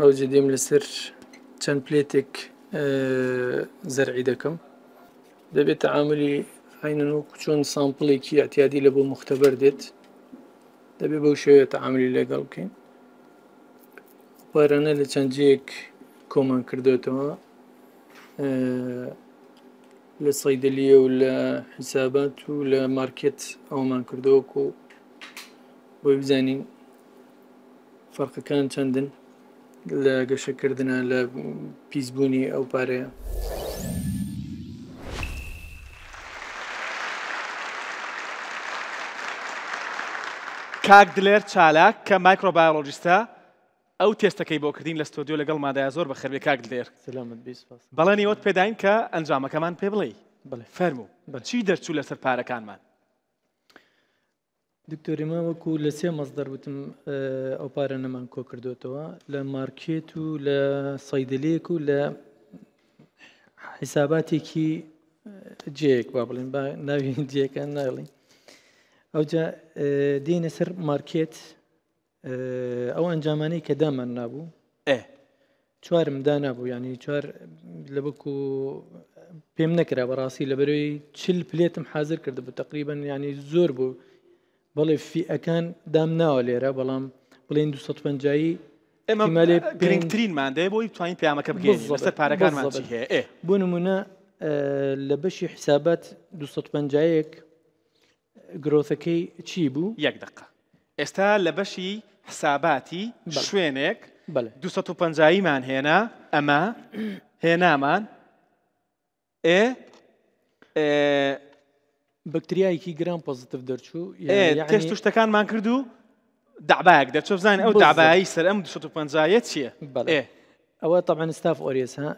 ئەو جدیم لەسەر چەند پلێتێک زەرعی دەکەم دەبێت تعاملی عینەن وەکو چۆن سامپڵێکی ئەتیادی لە بۆ مختبەر دێت دەبێت بەو شێوەیە تعاملی لەگەڵ بکەین پارانە لە چەند جەیەک کۆمان کردوێتەوە لە سەیدەلیە و لە حسابات و لە مارکێت ئەومان کردووەکو بۆی بزانین فەرقەکان چەندن لە گەشەکردنە لە پیسبوونی ئەو پارەیە. کاک دلێر چالاک کە مایکرۆبایۆلۆژیستە ئەو تێستەکەی بۆ کردین لە ستۆدیۆ لەگەڵ مادایە زۆر بەخێربێ کاک دلێر. سلامت بیست سپاس. بەڵێنیوەت پێداین کە ئەنجامەکەمان پێ بڵێ. بەڵێ. فەرموو چی دەرچوو لەسەر پارەکانمان؟ دکتۆری ما وەکو لە سێ مەزدەر وتم ئەو پارە نەمان کۆ کردوێتەوە لە مارکێت و لە سەیدەلەیەک و لە حیساباتێکی جەیەک با بڵێن با ناوی جێەکان ناڵین ئەوجا دێنە سەر مارکێت ئەو ئەنجامانەی کە دامان نابوو چوارم دا نبوو ینی چوار لە بکو پێم نەکرا بەڕاستی لە بەرەوەی چل پلێتم حاضر کرد بوو تقریبان ینی زۆر بوو بەڵێ فیئەکان دام ناوە لێرە بەڵام بڵێن 250 ئێمە گرنگترینمان دەیە بۆی بتوانین پەیامەکە بگەین لەسەر پارەکانمان چی هەیە. بۆ نمونە لە بەشی حسابات 250 گرۆثەکەی چی بوو؟ یەک دقە. ئێستا لە بەشی حساباتی شوێنێک 250 مان هێنا ئەمە هێنامان بەکتریایەکی گرام پۆزیتیڤ دەرچوو تێست و شتەکانمان کرد و دابایەک دەرچۆ بزانین ئەو دابایی سەر ئەم 250 چییە؟ ئەوە طبعا ستاف ئۆریس ها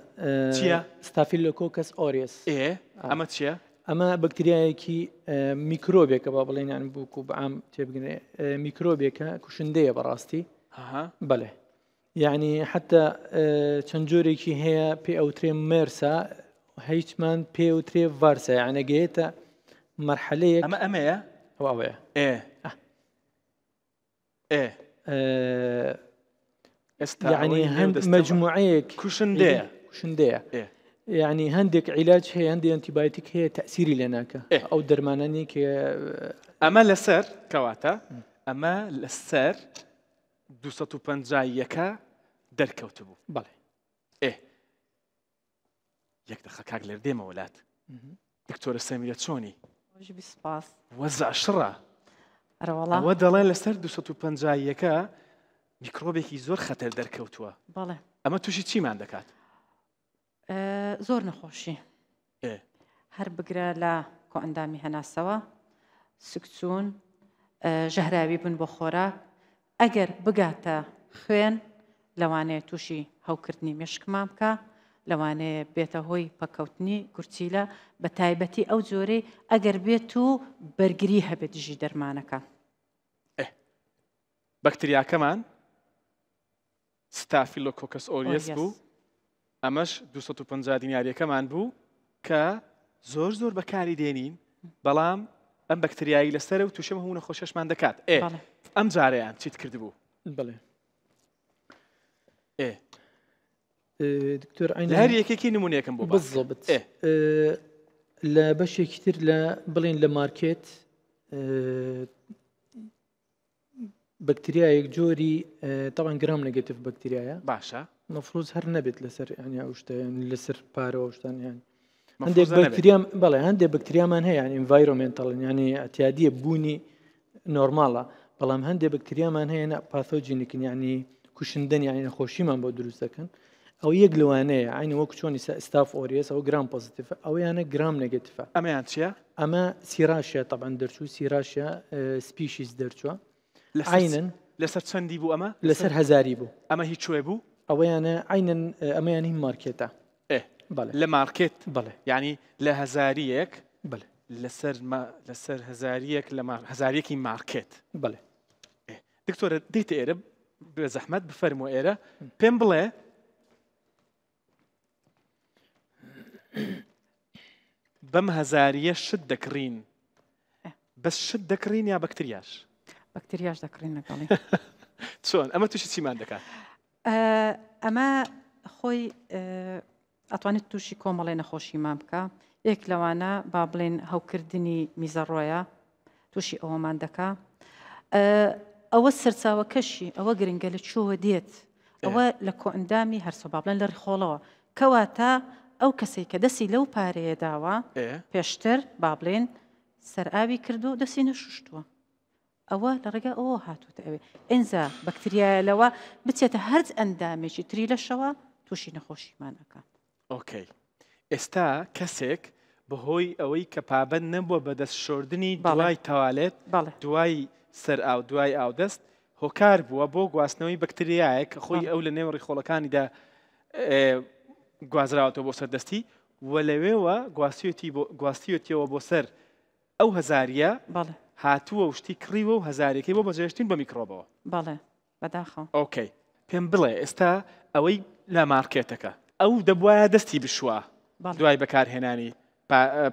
چییە؟ ستافیلۆکۆکەس ئۆریس ئەمە چییە؟ ئەمە بەکتریایەکی میکرۆبێکە با بڵێن یان بووکو بەعام تێبگرێ میکرۆبێکە کوشندەیە بەڕاستی بەڵێ یعنی حتا چەند جۆرێکی هەیە پێ ئەوترێ مێرسا هیچمان پێوترێ ڤارسە یعنی گەیەتە مرحلەیەک ئەمەیە ئەوەیە یعنی هەند مەجموعەیەک کوشندەیە یعنی هەندێک عیلاج هەیە هەندێک ئەنتیبایۆتیک هەیە تەئسیری لێ ناکە ئەو دەرمانانی کە ئەمە لەسەر کەواتە ئەمە لەسەر 250 دەرکەوت بوو. بەڵێ یەک دقە کاک لێر دێمە وڵات دکتۆرە سەمیرە چۆنی؟ سپاس وەزع شڕە ئەرەوەڵا ئەوە دەڵێن لەسەر 250 میکرۆبێکی زۆر خەتەر دەرکەوتووە. بەڵێ ئەمە تووشی چیمان دەکات؟ زۆر نەخۆشی هەر بگرە لە کۆئەندامی هەناسەوە سکچوون ژەهراوی بن بۆ خۆراک ئەگەر بگاتە خوێن لەوانەیە تووشی هەوکردنی مێشکمان بکە لەوانەیە بێتە هۆی پەکەوتنی گورچیلە بە تایبەتی ئەو جۆرەی ئەگەر بێت و بەرگری هەبێت دژی دەرمانەکە. بەکتریاکەمان ستافیلۆکۆکەس ئۆریس بوو ئەمەش 250 دیناریەکەمان بوو کە زۆر زۆر بەکاری دێنین بەڵام ئەم بەکتریایی لەسەر و تووشەمە هەموو نەخۆشەشمان دەکات. ئەم جارەیان چیت کرد بوو؟ بڵێ دکتۆر هەر یەکێکی نمونونەکەم بۆ بزڵبت لە بەشێکی تر لە بڵێن لە مارکێت بەکتریایەک جۆری تاوان گرام نەگەتیڤ بەکتریایە باشە مەفروض هەر نەبێت لەسەر ینی ئەو شتیان لەسەر پارەوە شتان یان هەندێک بەکتریام بەڵێ هەندێک بەکتریامان هەیە ینی ئینڤایرۆمێنتەڵن ینی ئەتیادیە بوونی نۆرماڵە بەڵام هەندێک بەکتریامان هەیە پاثۆجینیکن ینی کوشندن ینی نەخۆشیمان بۆ دروست دەکەن ئەو یەک لەوانەیە عینی وەکو چۆنی ستاف ئۆریس ئەو گرام پۆزیتیڤە ئەویانە گرام نەگەتیڤە. ئەمەیان چییە؟ ئەمە سیراشە طبعا دەرچوو سیراشە سپیشیز دەرچووە عینەن لەسەر چەندی بوو ئەمە؟ لەسەر هەزاری بوو. ئەمە هیچ شوێ بوو؟ ئەوەیانە عینەن ئەمەیان هی مارکێتە لە مارکێت بڵێ ینی لە هەزاریەک بڵێ لەسەر هەزاریەک لە هەزاریەکی مارکێت بڵێ. دکتۆرە دیتە ئێرە بە زەحمەت بفەرموە ئێرە پێم بڵێ بەم هەزاریە شت دەکڕین بەس شت دەکڕین یا بەکتریاش؟ بەکتریاش دەکڕین لەگەڵی. چۆن ئەمە تووشی چیمان دەکات؟ ئەمە خۆی ئەتوانێت تووشی کۆمەڵی نەخۆشیمان بکە یەک لەوانە با بڵێن هەوکردنی میزەڕۆیە تووشی ئەوەمان دەکا ئەوە سەرچاوەکەشی ئەوە گرنگە لە چۆوە دێت ئەوە لە کۆئندامی هەرسە با بڵێن لە ڕخۆڵەوە کەواتە ئەو کەسێک کە دەستی لەو پارەیە داوە پێشتر با بڵێن سەرئاوی کردو دەستی نەشوشتووە ئەوە لە ڕێگا ئەوە هاتووتە ئەوێ ئینجا بەکتریایە بچێتە هەرج ئەندامێکی تری لەشەوە تووشی نەخۆشیمانەکە. ئۆکەی ئێستا کەسێک بەهۆی ئەوەی کە پابەت نەبووە بە دەست شۆردنی دوای تەوالێت دوای سەر ئاو دوای ئاودەست هۆکار بووە بۆ گواستنەوەی بەکتریایە کە خۆی ئەو لە نێو ڕیخۆڵەکانیدا گوازراوەتەوە بۆ سەردەستی و لەوێوە گواستیوەتیەوە بۆ سەر ئەو هەزاریە هاتووە وشتی کڕیوە و هەزارێکی بۆ بەجێشتین بە میکرۆبەوە. بەڵێ بەداخەوە. ئۆکەی پێم بڵێ ئێستا ئەوەی لە مارکێتەکە ئەو دەبواە دەستی بشووە دوای بەکارهێنانی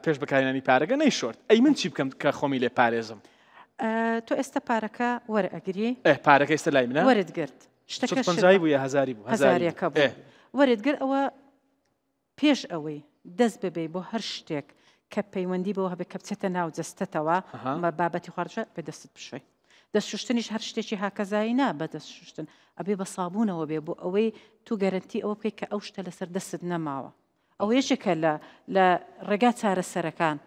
پێش بەکارهێنانی پارەکە نەیشۆرد ئەی من چی بکەم کە خۆمی لێ پارێزم؟ تۆ ئێستا پارەکە وەرئەگری پارەکە ئێستا لای منە وەرتگرت شتەکە پەنجایی بوو یا هەزاری بوو هەزارێکە بوو وەرتگر ئەوە پێش ئەوەی دەست ببێ بۆ هەر شتێک کە پەیوەندی بەوە هەبێت کە بچێتە ناو جەستەتەوە مە بابەتی خواردژە بە دەستت بشوی دەست شوشتنیش هەر شتێکی هاکەزایی نا بە دەست شوشتن ئەبێ بە سابوونەوە بێ بۆ ئەوەی تو گەرنتی ئەوە بکەیت کە ئەو شتە لەسەر دەستت نەماوە ئەو یەکێکە لە ڕێگا چارەسەرەکان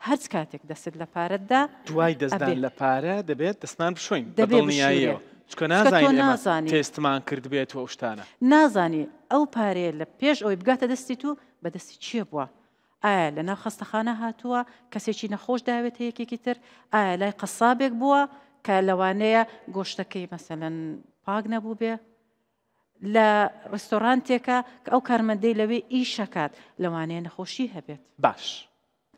هەرچ کاتێک دەست لە پارەتدا دوای دەستدان لە پارە دەبێت دەستمان بشوین دڵنیاییەوە چکە نازانانی تێستمان کرد بێت و شتانە نازانی ئەو پارەیە لە پێش ئەوی بگاتە دەستی تو بەدەستی چییە بووە ئایا لە ناو خەستەخانە هاتووە کەسێکی نەخۆش داوێت یەکێکی تر ئایا لای قەسابێک بووە کە لەوانەیە گۆشتەکەی مەسەلەن پاک نەبوو بێ لە ڕستۆرانتێکە کە ئەو کارمەندەی لەوێ ئیشەکات لەوانەیە نەخۆشی هەبێت. باش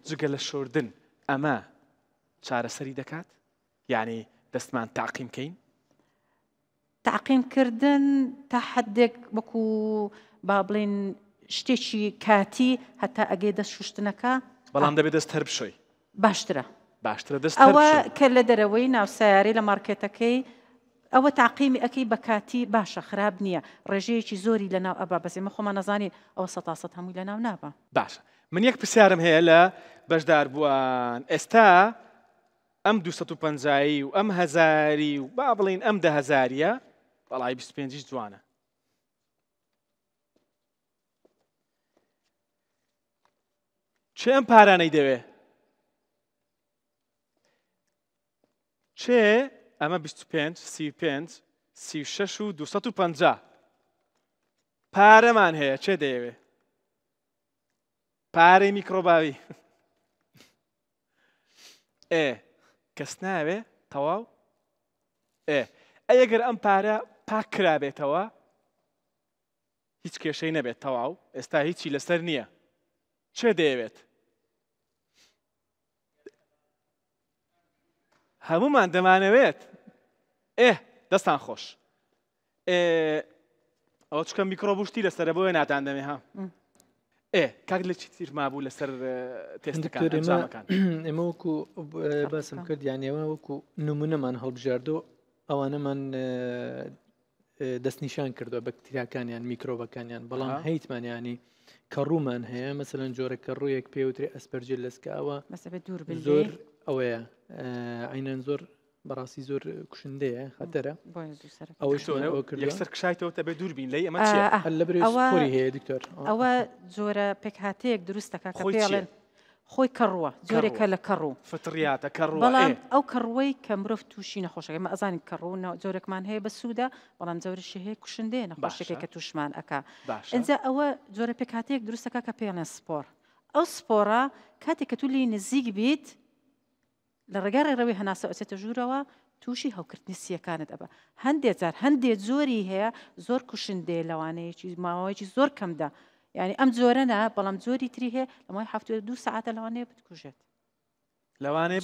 جگە لە شۆردن ئەمە چارەسەری دەکات یعنی دەستمان تاقیم کەین تاقیمکردن تا حدێک وەکو با بڵێن شتێکی کاتی هەتا ئەگەی دەست شوشتنەکە بەڵام دەبێت دەست هەر بشۆی باشترە دەست ئەوە کە لە دەرەوەی ناوسیاری لە مارکێتەکەی ئەوە تاقیمی ئەەکەی بە کاتی باشە خراپ نییە ڕێژەیەکی زۆری لە ناو ئەبا بەسێمە خۆمان نەزانین ئەوە 100% هەمووی لە ناو نابە. باشە من یەک پرسیارم هەیە لە بەشدار بووان ئێستا ئەم 250 و ئەم هەزاری و با بڵین ئەم 10,000 بەڵای 25 جوانە چێ ئەم پارانەی دەوێ چێ ئەمە 25 35 36 و 250 پارەمان هەیە چێ دەیەوێ پارەی میکرۆباوی کەس ناوێ تەواو ئەگەر ئەم پارە پاک کرابێتەوە هیچ کێشەی نەبێت تەواو ئێستا هیچی لەسەر نییە چێ دەیەوێت هەمومان دەمانەوێت دەستان خۆش ئەوە چکە میکرۆبوشتی لەسەرە بۆیە ناتان دەمێ ها کاک لە چی تیر مابوو لەسەر تێستەکان ئێمە وەکو باسم کرد یانەوە وەکو نمونەمان هەڵبژاردۆ ئەوانەمان دەستنیشان کردووە بەکتریاکانیان میکرۆبەکانیان بەڵام هەیتمانیانی کە ڕوومان هەیە مەسەلەن جۆرە کە ڕوویەک پێوتری ئەسپەرجێلەسکە ئەوە زۆر ئەوەیە عینەن زۆر بەڕاستی زۆر کوشندەیە خەتەرە یەکسەر کشایتەوە تەبێ دووربین لەی ئەمە لە بەری هەیە دکتۆر ئەوە جۆرە پێکهاتەیە دروستەکە کە پێڵێن خۆی کەڕووە جۆرێکە لە کەڕوو فتریاتە کەڕوو بەڵام ئەو کەڕوەی کە مرۆڤ تووشی نەخۆشەکە مە ئەزانین کەڕوو جۆرێکمان هەیە بە سوودە بەڵام جۆرەشی هەیە کوشندەیە نەخۆشەکەی کە تووشمان ئەکا ئەنجا ئەوە جۆرە پێکهاتەیەک دروستەکە کە پێڵێن سپۆر ئەو سپۆرە کاتێک کە تو لی نزیک بیت لە ڕێگا ڕێڕەوەی هەناسە ئەچێتە ژوورەوە تووشی هەوکردنی سیەکانت ئەبە هەندێک جار هەندێک زۆری هەیە زۆر کوشندێ لەوانەیەکی ماوەیەکی زۆر کەمدا یعنی ئەم جۆرەنە بەڵام زۆری تری هەیە لەمای 72 ساعتە لەوانەیە بتکوژێت لەوانەیە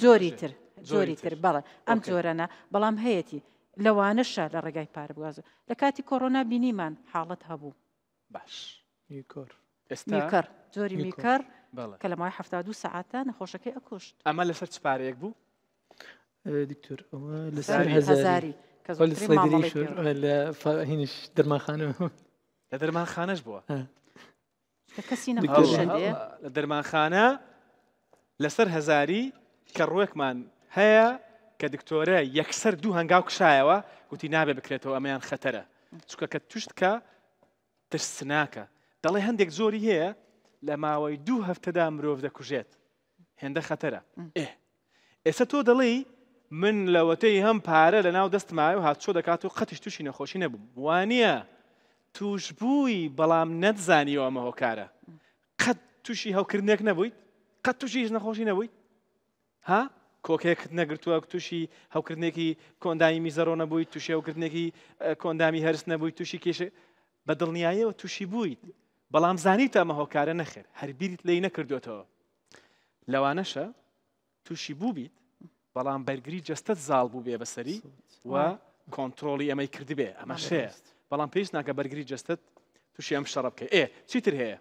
زۆری تر بەڵێ ئەم جۆرەنە بەڵام هەیەی لەوانەشە لە ڕێگای پارەبوازە لە کاتی کۆڕۆنا بینیمان حاڵەت هەبوو باش میکەر زۆری میکەر کە لەمای 72 ساعتە نەخۆشەکەی ئەکوشت ئەمە لەسەر چ پارەیەک بوو دکتۆر هەزاری کە زۆرترین مامەڵەی لە هینش دەرمانخانە لە دەرمانخانەش بووە کە کەسی نەخۆشەندێ لە دەرمانخانە لەسەر هەزاری کە ڕووەکمان هەیە کە دکتۆرە یەکسەر 2 هەنگاو کشایەوە گوتی نابێ بکرێتەوە ئەمەیان خەتەرە چونکە کە توشتکە ترسناکە دەڵێ هەندێک زۆری هەیە لە ماوەی 2 هەفتەدا مرۆڤ دەکوژێت هێندە خەتەرە ئێستا تۆ دەڵێ من لەوەتەی هەم پارە لە ناو دەستمایە و هاتچۆ دەکات و قەتیش تووشی نەخۆشی نەبووم وانە توش بووی بەڵام نەتزانیەوە ئەمە هۆکارە قەت تووشی هەوکردنێک نەبوویت قەت تووشی هیچ نەخۆشی نەبوویت ها کۆکێکت نەگرتووە تووشی هەوکردنێکی کۆندامی میزەڕۆ نەبوویت تووشی هەوکردنێکی کۆندامی هەرس نەبوویت تووشی کێشە بە دڵنیاییەوە تووشی بوویت بەڵام زانیت ئەمە هۆکارە نەخێر هەربیریت لی نەکردوێتەوە لەوانەشە تووشی بوو بیت بەڵام بەرگری جەستت زاڵ بوو بێ بەسەری و کۆنتترۆلی ئەمەی کردبێ ئەمە شەیە بەڵام پێویست ناکە بەرگری جەستت تووشی ئەم شەڕە بکە چیتر هەیە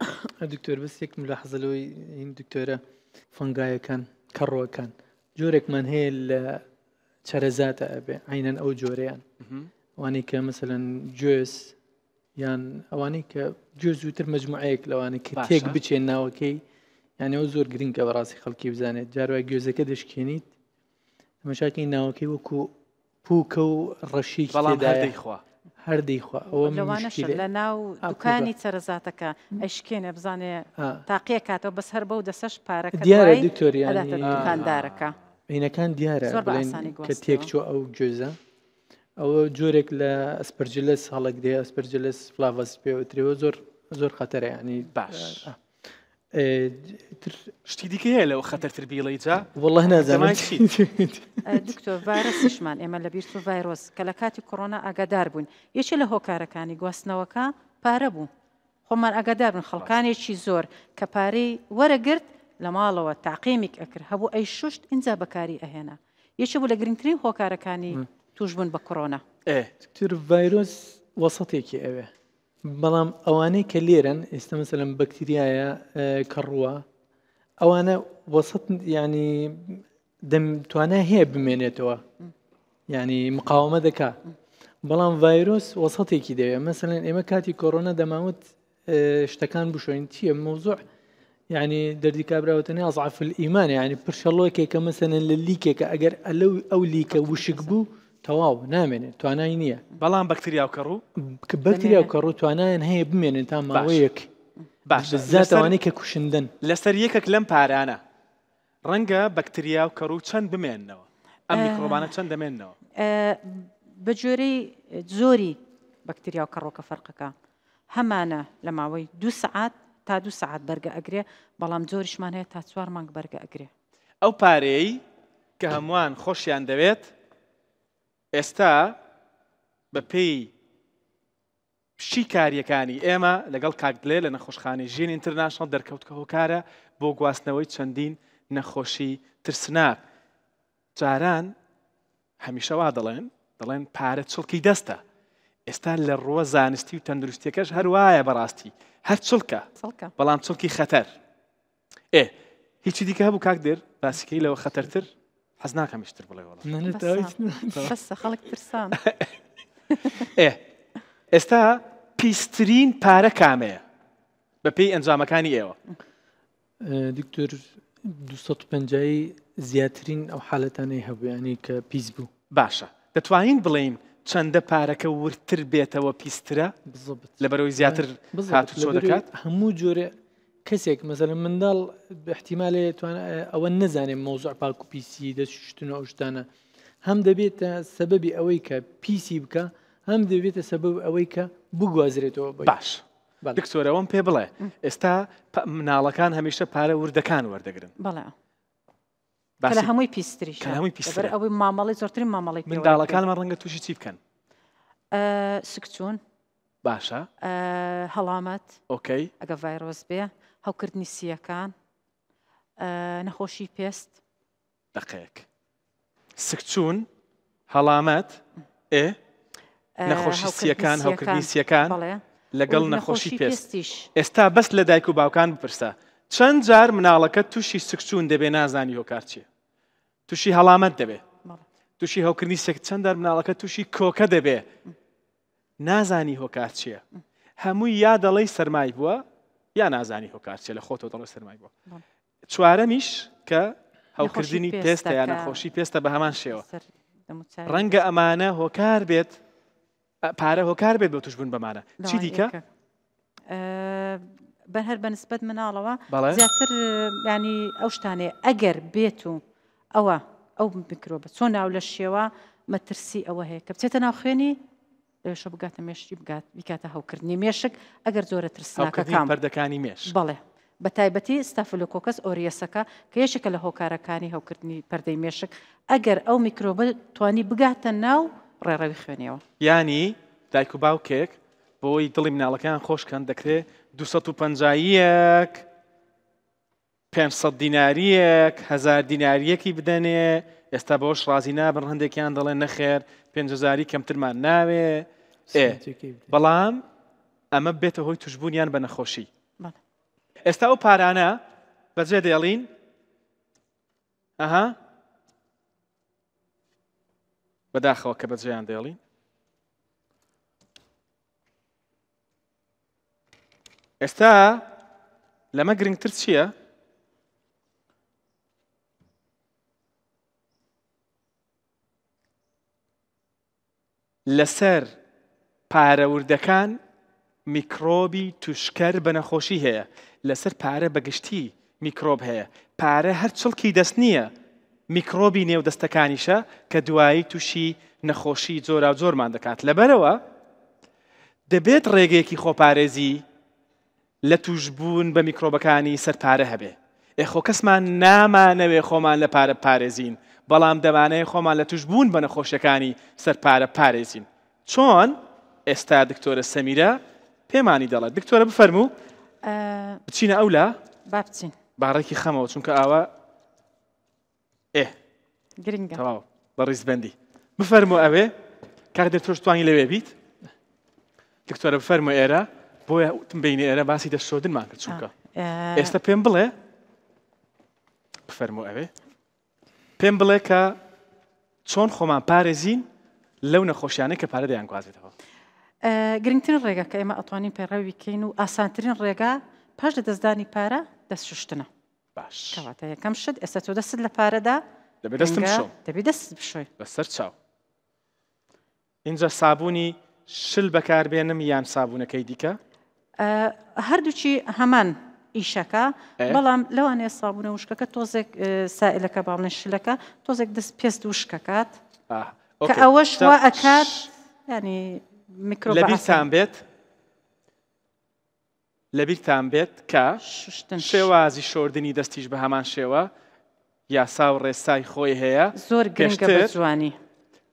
دکتۆر بەس یەک ملاحەزەلەوەی این دکتۆرە فەنگایەکان کەڕۆەکان جۆرێکمان هەیە لە چەرەزاتە ئەبێ عینەن ئەو جۆرەیان ئەوانەی کە مەسەلەن گوێز یان ئەوانەی کە گوێ زووتر مەجموعەیەک لەوانە کە تێک بچێن ناوەکەی یعنی ئەو زۆر گرنگکە بەڕاستی خەڵکی بزانێت جاروای گوێزەکە دەشکێنیت تەماشاکەی ناوەکەی وەکو پووکە و ڕەشیکی هەردەیخوا هەردەیخوا ئەوە لەوانەشە لە ناو دوکانی چەرەزاتەکە ئەشکێنە بزانێ تاقیە کاتەوە بەس هەر بەو دەسەش پارەکە دیارە دکتۆریان دوکاندارەکە عینەکان دیارە کە تێکچوە ئەو گوێزە ئەوە جۆرێک لە ئەسپەرجلس هەڵک دێ ئەسپەرجلس فلاڤەس پێوترێەوە زۆر خەتەرە ینی باش شتی دیکە هەیە لەوە خەتەرتر بیڵی جا وەڵڵاه نازانم دکتۆر ڤایرۆسیشمان ئێمە لە بیر ڤایرۆس کە لە کاتی کۆڕۆنا ئاگادار بوون یەکێ لە هۆکارەکانی گواستنەوەکە پارە بوو خۆمان ئاگادار بن خەڵکانێکی زۆر کە پارەی وەرەگرت لە ماڵەوە تاقیمیک ئەکرد هەبوو ئەی شوشت اینجا بەکاری ئەهێنا یەکێ بوو لە گرنگترین هۆکارەکانی توش بوون بە کۆڕۆنا دکتۆر ڤایرۆس وەسەتێکی ئەوێ بەڵام ئەوانەی کە لێرن ئێستا مەسەلەن بەکتریایە کەڕووە ئەوانە وەسەت ینی دەمتوانای هەیە بمێنێتەوە ینی مقاومە دەکا بەڵام ڤایرۆس وەسەتێکی دەوێت مەسەلەن ئێمە کاتی کۆڕۆنا دەماوت شتەکان بشۆین چییە مۆزوع ینی دەردی کابراوەتەنی ئەزعف الئیمان ینی پرشەڵۆکێکە مەسەلەن لە لیکێکە ئەگەر ئەو لیکە وشک بوو تەواو نامێنێت توانای نییە بەڵام بەکتریا و کەڕوو بەکتریا و کەڕوو توانایان هەیە بمێنن تا ماوەیەک زاتوانەی کە کوشندن لەسەر یەکێک لەم پارانە ڕەنگە بەکتریا و کەڕوو چەند بمێننەوە ئەم میکرۆبانە چەند دەمێننەوە بە جۆرەی زۆری بەکتریا و کەڕۆکە فەرقەکە هەمانە لە ماوەی 2 سعات تا 2 سعات بەرگە ئەگرێ بەڵام جۆریشمان هەیە تا 4 مانگ بەرگە ئەگرێ ئەو پارەی کە هەمووان خۆشیان دەوێت ئێستا بە پێی پشی کاریەکانی ئێمە لەگەڵ کاکدلێ لە نەخۆشخانەی ژین ئینتەرناشنڵ دەرکەوت کە هۆکارە بۆ گواستنەوەی چەندین نەخۆشی ترسناک جاران هەمیشە وا دەڵێن پارە چڵکی دەستە ئێستا لە ڕووە زانستی و تەندروستیەکەش هەروایە بەڕاستی هەر چڵکە بەڵام چڵکی خەتەر هیچی دیکە هەبوو کاک دێر باسیکەی لەوە خەتەرتر حەز ناکەم هیچتر بڵێ بەسە خەڵک ترسان ئێستا پیسترین پارە کامەیە بە پێی ئەنجامەکانی ئێوە دکتۆر 250 زیاترین ئەو حالەتانەی هەبوو ینی کە پیس بوو باشە دەتوانین بڵێین چەندە پارەکە ورتر بێتەوە پیسترە لەبەرەوەی زیاتر هاتو چۆ دەکات هەموو جۆرە کەسێک مەسەلەن منداڵ احتیمالێ ئەوە نەزانێت مۆزوع پاک و پیسی دەستشتنەوە ئەو شتانە هەم دەبێتە سەبەبی ئەوەی کە پیسی بکە هەم دەبێتە سەبەب ئەوەی کە بگوازرێتەوە باش دکتۆرەوەم پێ بڵێ ئێستا مناڵەکان هەمیشە پارە وردەکان وەردەگرن بەڵێ لە هەمووی پیستریش ئەوەی مامەڵی زۆرترین مامەڵی منداڵەکانمان ڕەنگە تووشی چی بکەن سکچوون باشە هەڵامەت ئۆکەی ئەگە ڤایرۆس بێ هەوکردنی سیەکان نەخۆشی پێست دقەیەک سکچوون هەڵامەت نەخۆشی سیەکان هەوکردنی سیەکان لەگەڵ نەخۆشی پێستیش ئێستا بەس لە دایک و باوکان بپرسە چەند جار مناڵەکە تووشی سکچوون دەبێ نازانی هۆکار چیە تووشی هەڵامەت دەبێ تووشی هەوکردنی چەندە مناڵەکە تووشی کۆکە دەبێ نازانی هۆکار چییە هەمووی یا دەڵێی سەرمای بووە یا نازانی هۆکار چیە لە خۆتەوە دەڵێ سەرمای بووە چوارەمیش کە هەوکردنی پێستە یان نەخۆشی پێستە بە هەمان شێوە ڕەنگە ئەمانە هۆکار بێت پارە هۆکار بێت بە توشبوون بەمانە چی دیکە؟ بە هەر بەنسبەت مناڵەوە زیاتر ینی ئەو شتانێ ئەگەر بێت و ئەوە ئەو میکرۆبە چۆن ناو لە شێوە مەترسی ئەوە هەیە کە بچێتە ناو خوێنی لەشە بگاتە مێشتی بیکاتە هەوکردنی مێشک ئەگەر زۆرە ترسناکەکان پەردەکانی مێش بەڵێ بە تایبەتی ستافلۆکۆکەس ئۆریەسەکە کە یەکێکە لە هۆکارەکانی هەوکردنی پەردەی مێشک ئەگەر ئەو میکرۆبە توانی بگاتە ناو ڕێڕەوی خوێنیەوە ینی دایک و باوکێک بۆی دڵی مناڵەکان خۆشکەن دەکرێت 250 500 دیناریەک 1000 دیناریەکی بدەنێ ئێستا بەەوەش ڕازی نابن هەندێکیان دەڵێن نەخێر 5,000 کەمترمان ناوێ بەڵام ئەمە بێتە هۆی توشبوونیان بە نەخۆشی ئێستا ئەو پارانە بەجێ دێڵین ئەها بەداخەوە کە بەجێیان دێڵین ئێستا لەمە گرنگتر چییە؟ لەسەر پارەوردەکان میکرۆبی توشکەر بە نەخۆشی هەیە لەسەر پارە بەگشتی میکرۆب هەیە پارە هەر چڵکی دەست نییە میکرۆبی نێودەستەکانیشە کە دوایی تووشی نەخۆشی جۆرا و جۆرمان دەکات لەبەرەوە دەبێت ڕێگەیەکی خۆپارێزی لە توشبوون بە میکرۆبەکانی سەرپارە هەبێ ئێخۆ کەسمان نامانەوێ خۆمان لە پارە پارێزین بەڵام دەمانەیە خۆمان لە توشبوون بە نەخۆشیەکانی سەرپارە پارێزین چۆن ئێستا دکتۆرە سەمیرە پێمانی دەڵێت دکتۆرە بفەرموو بچینە ئەولا با بچین باڕێکی خەمەوە چونکە ئاوا گرنگە تەواو بە ڕیزبەندی بفەرموو ئەوێ کاک دکتۆر توانی لەوێ بیت دکتۆرە بفەرموو ئێرە بۆیە وتم بینی ئێرە باسی دەستشۆدنمان کرد چونکە ئێستا پێم بڵێ بفەرموو ئەوێ پێم بڵێ کە چۆن خۆمان پارێزین لەو نەخۆشیانەی کە پارە دەیانگوازێتەوە گرنگترین ڕێگە کە ئێمە ئەتوانین پێڕەوی بکەین و ئاسانترین ڕێگا پاش لە دەستدانی پارە دەست شوشتنە باش کەواتە یەکەم شت ئێستا تۆ دەست لە پارەدا دەبێت دەستم بشۆم دەبێت دەست بشۆی بەسەر چاو اینجا سابوونی شل بەکاربێنم یان سابوونەکەی دیکە هەردووچی هەمان ئیشەکە بەڵام لەوانەیە سابوونە وشکەکە تۆزێک سائلەکە باڵێن شلەکە تۆزێک دەست پێست وشکەکات کە ئەوەش وا ئەکات ینی میکرۆب لەبیرتان بێت لەبیرتان بێت کە شێوازی شۆردنی دەستیش بە هەمان شێوە یاسا و ڕێسای خۆی هەیە زۆر گرنگە بە جوانی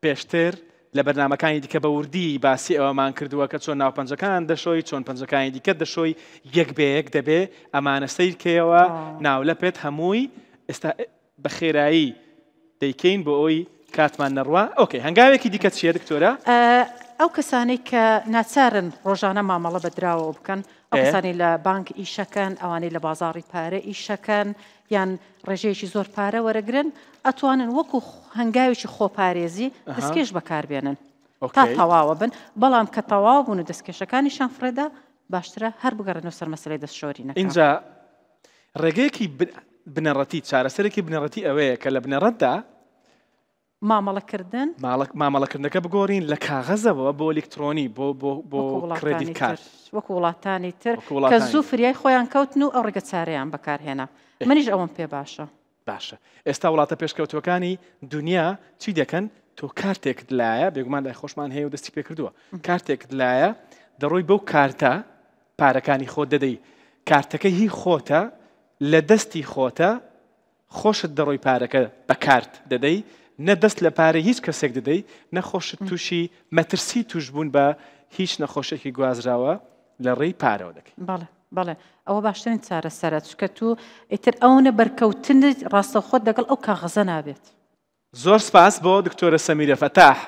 پێشتر لە بەرنامەکانی دیکە بە وردی باسی ئەوەمان کردووە کە چۆن ناوپەنجەکان دەشۆی چۆن پەنجەکانی دیکە دەشۆی یەک بە یەک دەبێ ئەمانە سیرکەوە ناولە پێت هەمووی ئێستا بە خێرایی دەیکەین بۆ ئەوی کاتمان نەڕوا ئۆکەی هەنگاوێکی دیکە چیە دکتۆرە؟ ئەو کەسانەی کە ناچارن ڕۆژانە مامەڵە بەدراوە بکەن ئەو کەسانی لە بانک ئیشەکەن ئەوانەی لە بازاڕی پارە ئیشەکەن یان ڕێژەیەکی زۆر پارە وەرەگرن ئەتوانن وەکو هەنگاوێکی خۆپارێزی دەستکێش بەکاربێنن تا تەواوە بن بەڵام کە تەواو بوون و دەستکێشەکانیشان فرێدا باشترە هەر بگەڕێنەوە سەر مەسەلەی دەستشۆرینەکە اینجا ڕێگەیەکی بنەڕەتی چارەسەرێکی بنەڕەتی ئەوەیە کە لە بنەڕەتدا مامەڵەکردن مامەڵەکردنەکە بگۆڕین لە کاغەزەوە بۆ ئەلکترۆنی بۆ کڕێدیت کارت وەکو وڵاتانی تر کە زوو فریای خۆیان کەوتن و ئەو ڕێگە چارەیان بەکارهێنا منیش ئەوم پێ باشە باشە ئێستا وڵاتە پێشکەوتوەکانی دنیا چی دەکەن تۆ کارتێکت لایە بێگومان لای خۆشمان هەیە و دەستی پێ کردووە کارتێکت لایە دەڕۆی بەو کارتە پارەکانی خۆت دەدەی کارتەکە هی خۆتە لە دەستی خۆتە خۆشت دەڕۆی پارەکە بە کارت دەدەی نەدەست لە پارە هیچ کەسێک دەدەی نەخۆشت تووشی مەترسی توش بوون بە هیچ نەخۆشێکی گوازراوە لە ڕێی پارەوە دەکەی بەڵێ بەڵێ ئەوە باشترین چارەسەرە چکە تو ئیتر ئەوە بەرکەوتنت ڕاستە خۆت لەگەڵ ئەو کاغەزە نابێت زۆر سپاس بۆ دکتۆرە سەمیرە فەتاح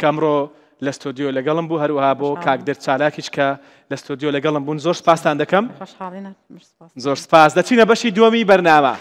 کەمڕۆ لە ستۆدیۆ لەگەڵم بوو هەروەها بۆ کاکدەر چالاکیش کە لە ستۆدیۆ لەگەڵم بوون زۆر سپاسان دەکەم زۆر سپاس دەچینە بەشی دووەمی بەرنامە